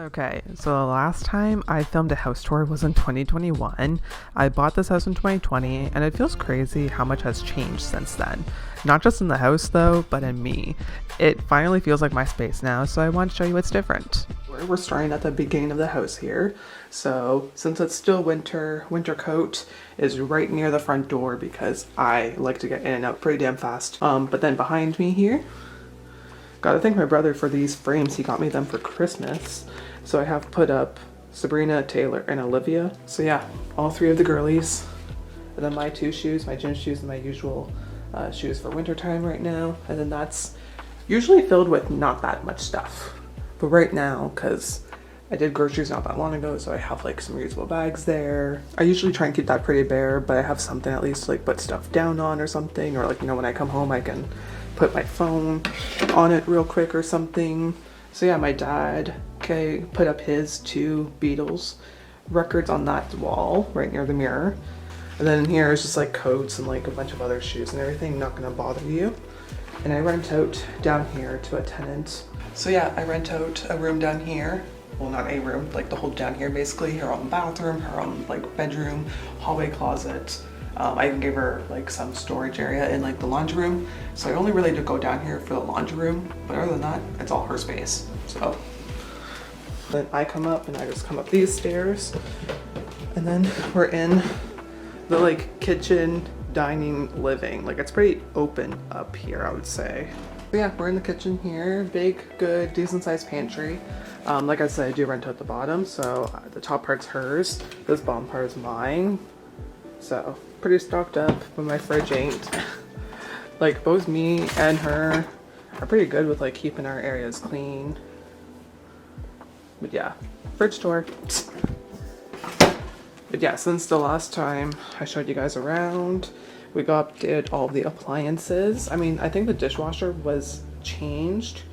Okay, so the last time I filmed a house tour was in 2021. I bought this house in 2020, and it feels crazy how much has changed since then. Not just in the house though, but in me. It finally feels like my space now, so I want to show you what's different. We're starting at the beginning of the house here. So since it's still winter coat is right near the front door because I like to get in and out pretty damn fast. But then behind me here, gotta thank my brother for these frames. He got me them for Christmas. So I have put up Sabrina, Taylor, and Olivia. So yeah, all three of the girlies. And then my two shoes, my gym shoes, and my usual shoes for wintertime right now. And then that's usually filled with not that much stuff. But right now, because I did groceries not that long ago, so I have like some reusable bags there. I usually try and keep that pretty bare, but I have something at least to like put stuff down on or something. Or like, you know, when I come home, I can put my phone on it real quick or something. So yeah, my dad, put up his two Beatles records on that wall right near the mirror. And then in here is just like coats and like a bunch of other shoes and everything, not gonna bother you. And I rent out down here to a tenant. So yeah, I rent out a room down here. Well, not a room, like the whole down here basically. Her own bathroom, her own like bedroom, hallway closet. I even gave her like some storage area in like the laundry room. So I only really did go down here for the laundry room, but other than that, it's all her space. So then I come up and I just come up these stairs and then we're in the like kitchen, dining, living. Like it's pretty open up here, I would say. So yeah, we're in the kitchen here. Big, good, decent sized pantry. Like I said, I do rent out the bottom, so the top part's hers. This bottom part is mine. So pretty stocked up, but my fridge ain't. Like both me and her are pretty good with like keeping our areas clean. But yeah, fridge tour. But yeah, since the last time I showed you guys around, we did all the appliances. I mean, I think the dishwasher was changed,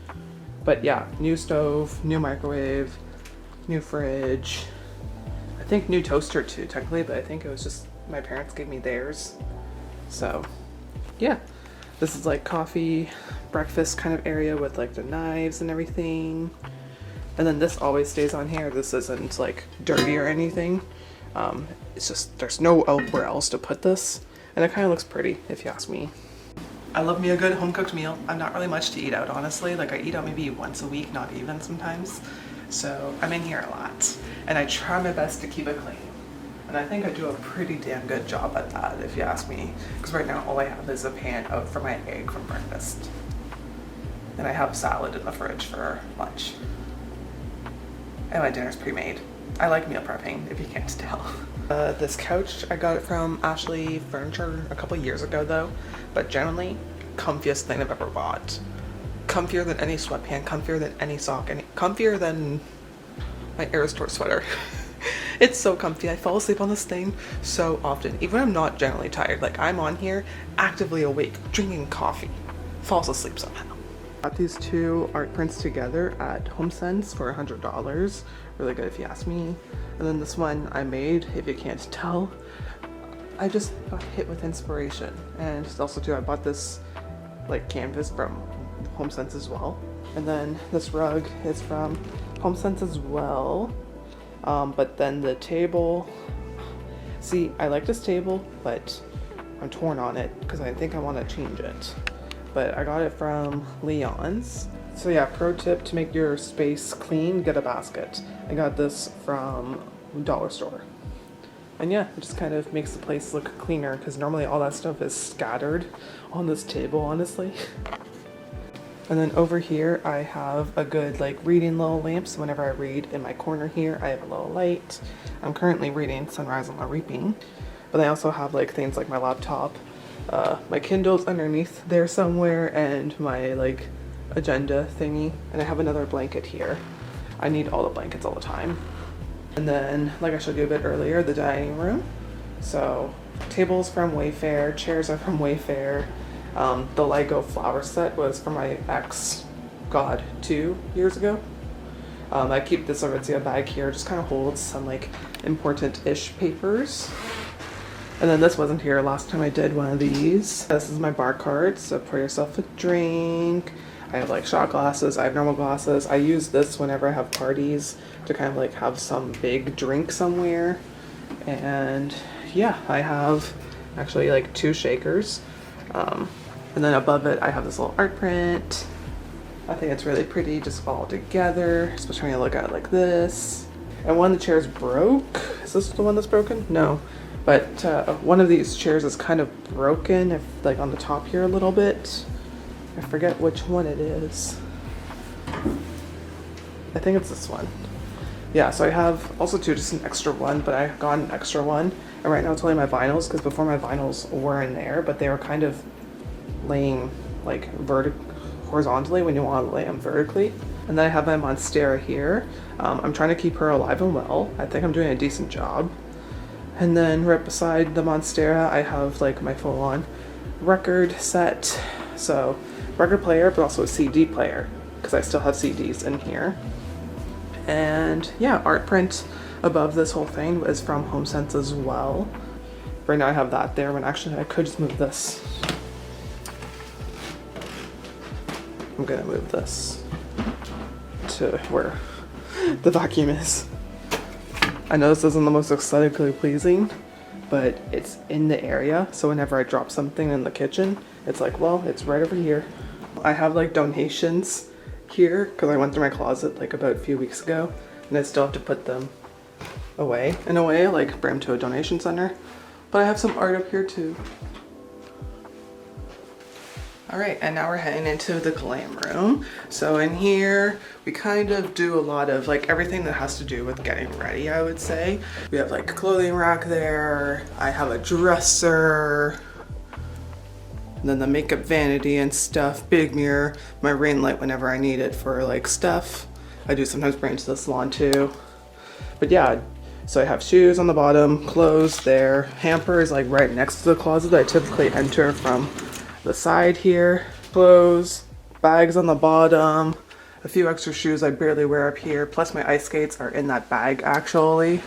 but yeah, new stove, new microwave, new fridge. I think new toaster too, technically, but I think it was just my parents gave me theirs. So yeah, this is like coffee, breakfast kind of area with like the knives and everything. And then this always stays on here. This isn't like dirty or anything. It's just there's nowhere else to put this, and it kind of looks pretty if you ask me. I love me a good home cooked meal. I'm not really much to eat out, honestly. Like I eat out maybe once a week, not even sometimes. So I'm in here a lot and I try my best to keep it clean. And I think I do a pretty damn good job at that if you ask me. Because right now all I have is a pan out for my egg from breakfast. And I have salad in the fridge for lunch. And my dinner's pre-made. I like meal prepping, if you can't tell. This couch, I got it from Ashley Furniture a couple years ago though, but generally, comfiest thing I've ever bought. Comfier than any sweatpant, comfier than any sock, comfier than my Aerostore sweater. It's so comfy. I fall asleep on this thing so often, even when I'm not generally tired. Like I'm on here, actively awake, drinking coffee, falls asleep somehow. Got these two art prints together at HomeSense for $100. Really good if you ask me. And then this one I made, if you can't tell, I just got hit with inspiration. And also too, I bought this like canvas from HomeSense as well. And then this rug is from HomeSense as well. But then the table, see, I like this table, but I'm torn on it because I think I want to change it. But I got it from Leon's. So yeah, pro tip to make your space clean, get a basket. I got this from Dollar Store. And yeah, it just kind of makes the place look cleaner because normally all that stuff is scattered on this table, honestly. And then over here, I have a good like reading little lamp. So whenever I read in my corner here, I have a little light. I'm currently reading Sunrise on the Reaping, but I also have like things like my laptop, my Kindle's underneath there somewhere, and my like agenda thingy. And I have another blanket here. I need all the blankets all the time. And then, like I showed you a bit earlier, the dining room. So tables from Wayfair, chairs are from Wayfair. The Lego flower set was from my ex, 2 years ago. I keep this Aritzia bag here, just kind of holds some like important-ish papers. And then this wasn't here last time I did one of these. This is my bar card, so pour yourself a drink. I have like shot glasses, I have normal glasses. I use this whenever I have parties to kind of like have some big drink somewhere. And yeah, I have actually like 2 shakers. And then above it, I have this little art print. I think it's really pretty just all together, especially when you look at it like this. And one of the chairs broke. Is this the one that's broken? No. But one of these chairs is kind of broken, if like on the top here a little bit. I forget which one it is. I think it's this one. Yeah, so I have also too just an extra one, but I got an extra one. And right now it's only my vinyls, because before my vinyls were in there, but they were kind of laying like horizontally when you want to lay them vertically. And then I have my Monstera here. I'm trying to keep her alive and well. I think I'm doing a decent job. And then right beside the Monstera, I have like my full-on record set. So record player, but also a CD player, because I still have CDs in here. And yeah, art print above this whole thing is from HomeSense as well. Right now I have that there, but actually I could just move this. I'm gonna move this to where the vacuum is. I know this isn't the most aesthetically pleasing, but it's in the area, so whenever I drop something in the kitchen, it's like, well, it's right over here. I have like donations here, because I went through my closet like about a few weeks ago, and I still have to put them away. In a way, like bring them to a donation center. But I have some art up here too. All right, and now we're heading into the glam room. So in here, we kind of do a lot of like everything that has to do with getting ready, I would say. We have like a clothing rack there. I have a dresser. And then the makeup vanity and stuff, big mirror, my ring light whenever I need it for like stuff. I do sometimes bring it to the salon too. But yeah, so I have shoes on the bottom, clothes there. Hamper is like right next to the closet that I typically enter from the side here. Clothes, bags on the bottom, a few extra shoes I barely wear up here, plus my ice skates are in that bag actually.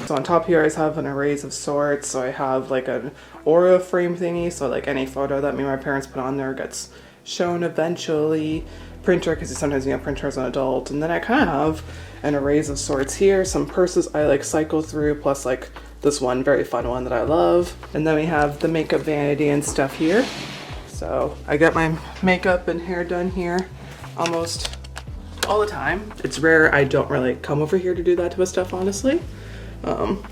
So on top here I just have an arrays of sorts. So I have like an aura frame thingy, so like any photo that me and my parents put on there gets shown eventually. Printer, because sometimes you have printer as an adult. And then I kind of have an arrays of sorts here. Some purses I like cycle through, plus like this one very fun one that I love. And then we have the makeup vanity and stuff here. So I get my makeup and hair done here almost all the time. It's rare I don't really come over here to do that type of stuff, honestly.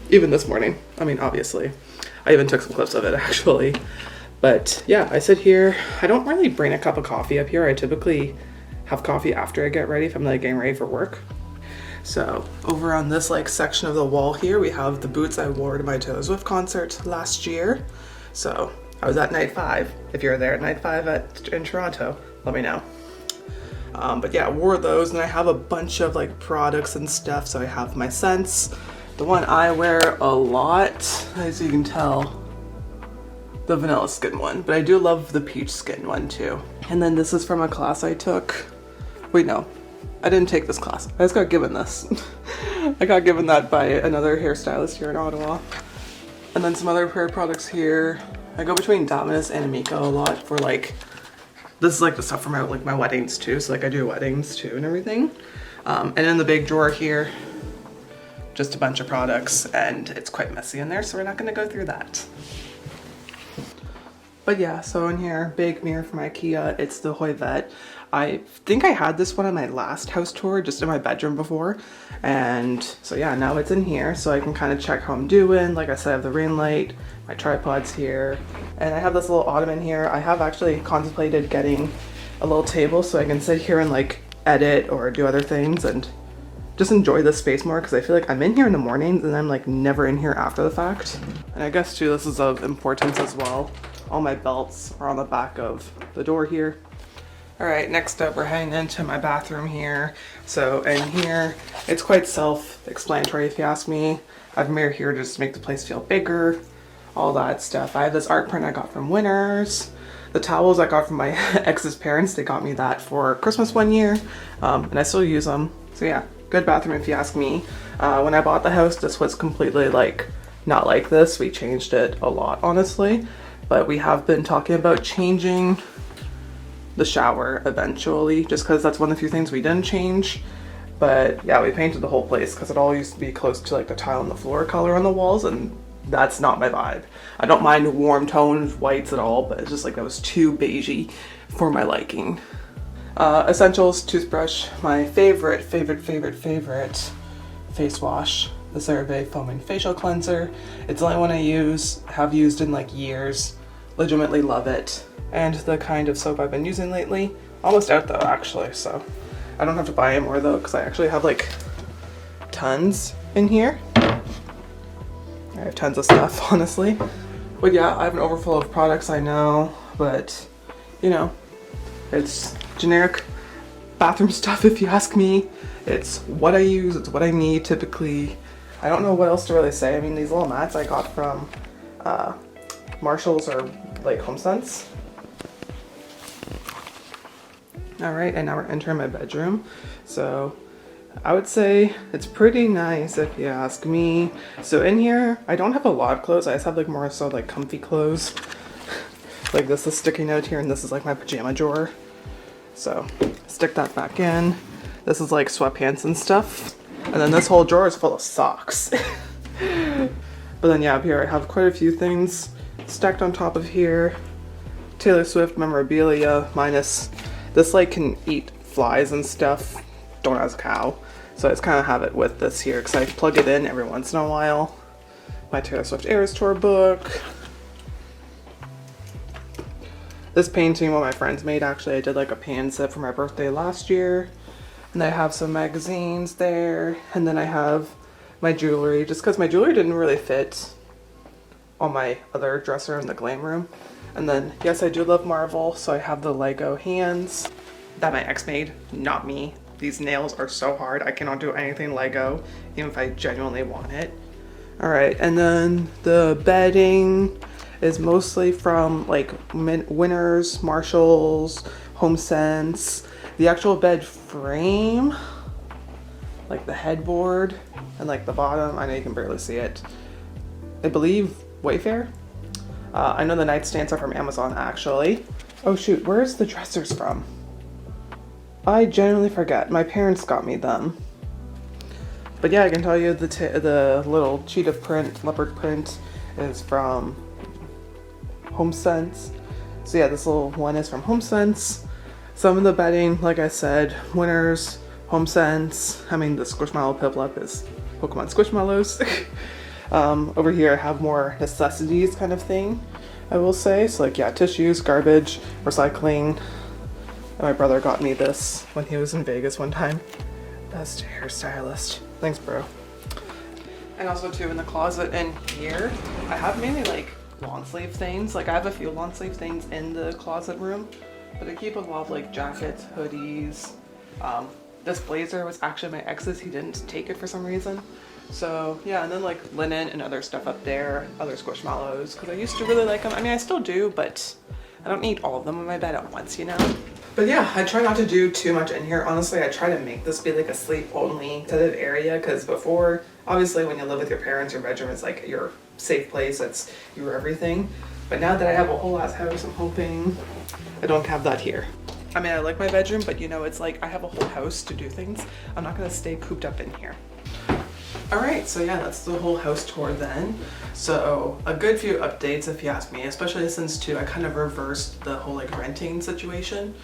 Even this morning, I mean, obviously. I even took some clips of it actually. But yeah, I sit here. I don't really bring a cup of coffee up here. I typically have coffee after I get ready if I'm like getting ready for work. So over on this like section of the wall here, we have the boots I wore to my Taylor Swift concert last year. So I was at night 5. If you're there at night 5 in Toronto, let me know. But yeah, I wore those, and I have a bunch of like products and stuff. So I have my scents. The one I wear a lot, as you can tell, the vanilla skin one, but I do love the peach skin one too. And then this is from a class I took. Wait, no, I didn't take this class. I just got given this. I got given that by another hairstylist here in Ottawa. And then some other hair products here. I go between Dominus and Amico a lot for like, this is like the stuff for my weddings too. So like I do weddings too and everything. And in the big drawer here, just a bunch of products, and it's quite messy in there, so we're not gonna go through that. But yeah, so in here, big mirror from IKEA. It's the Hoyvet. I think I had this one on my last house tour, just in my bedroom before. And so yeah, now it's in here, so I can kind of check how I'm doing. Like I said, I have the ring light, my tripod's here, and I have this little ottoman here. I have actually contemplated getting a little table so I can sit here and like edit or do other things and just enjoy this space more, because I feel like I'm in here in the mornings and I'm like never in here after the fact. And I guess too, this is of importance as well. All my belts are on the back of the door here. All right, next up we're heading into my bathroom here. So in here, it's quite self-explanatory if you ask me. I have a mirror here just to make the place feel bigger, all that stuff. I have this art print I got from Winners. The towels I got from my ex's parents, they got me that for Christmas one year, and I still use them. So yeah, good bathroom if you ask me. When I bought the house, this was completely like not like this. We changed it a lot, honestly. But we have been talking about changing the shower eventually, just because that's one of the few things we didn't change. But yeah, we painted the whole place because it all used to be close to like the tile and the floor color on the walls, and that's not my vibe. I don't mind warm toned whites at all, but it's just like that was too beigey for my liking. Essentials, toothbrush, my favorite face wash, the CeraVe Foaming Facial Cleanser. It's the only one I use, have used in like years. Legitimately love it. And the kind of soap I've been using lately. Almost out though, actually, so I don't have to buy any more though, because I actually have like tons in here. I have tons of stuff, honestly. But yeah, I have an overflow of products, I know, but you know, it's generic bathroom stuff if you ask me. It's what I use, it's what I need typically. I don't know what else to really say. I mean, these little mats I got from Marshalls or like HomeSense. All right, and now we're entering my bedroom. So I would say it's pretty nice if you ask me. So in here, I don't have a lot of clothes. I just have like more so like comfy clothes. Like this is sticking out here, and this is like my pajama drawer. So stick that back in. This is like sweatpants and stuff. And then this whole drawer is full of socks. But then yeah, up here I have quite a few things stacked on top of here. Taylor Swift memorabilia, minus this like can eat flies and stuff. Don't ask how. So I just kind of have it with this here because I plug it in every once in a while. My Taylor Swift Eras Tour book. This painting one of my friends made, actually. I did like a pan set for my birthday last year. And I have some magazines there. And then I have my jewelry, just because my jewelry didn't really fit on my other dresser in the glam room. And then, yes, I do love Marvel, so I have the Lego hands that my ex made, not me. These nails are so hard. I cannot do anything Lego, even if I genuinely want it. All right, and then the bedding is mostly from like Winners, Marshalls, HomeSense. The actual bed frame, like the headboard and like the bottom, I know you can barely see it. I believe Wayfair. I know the nightstands are from Amazon actually. Oh shoot, where's the dressers from? I genuinely forget. My parents got me them. But yeah, I can tell you the little cheetah print, leopard print is from HomeSense. So yeah, this little one is from HomeSense. Some of the bedding, like I said, Winners, HomeSense. I mean, the Squishmallow Piplup is Pokemon Squishmallows. Over here I have more necessities kind of thing, I will say. So like, yeah, tissues, garbage, recycling. And my brother got me this when he was in Vegas one time. Best hairstylist. Thanks, bro. And also too, in the closet in here, I have mainly like long sleeve things. Like I have a few long sleeve things in the closet room, but I keep a lot of like jackets, hoodies. This blazer was actually my ex's. He didn't take it for some reason. So yeah, and then like linen and other stuff up there, other Squishmallows, because I used to really like them. I mean, I still do, but I don't need all of them on my bed at once, you know? But yeah, I try not to do too much in here. Honestly, I try to make this be like a sleep only type of area, because before, obviously when you live with your parents, your bedroom is like your safe place, it's your everything. But now that I have a whole ass house, I'm hoping I don't have that here. I mean, I like my bedroom, but you know, it's like I have a whole house to do things. I'm not gonna stay cooped up in here. All right, so yeah, that's the whole house tour then. So a good few updates if you ask me, especially since too, I kind of reversed the whole like renting situation.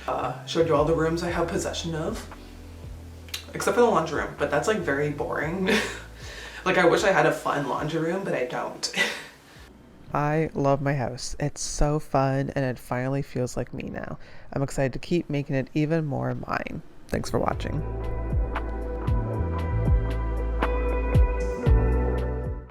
Showed you all the rooms I have possession of, except for the laundry room, but that's like very boring. Like I wish I had a fun laundry room, but I don't. I love my house. It's so fun and it finally feels like me now. I'm excited to keep making it even more mine. Thanks for watching.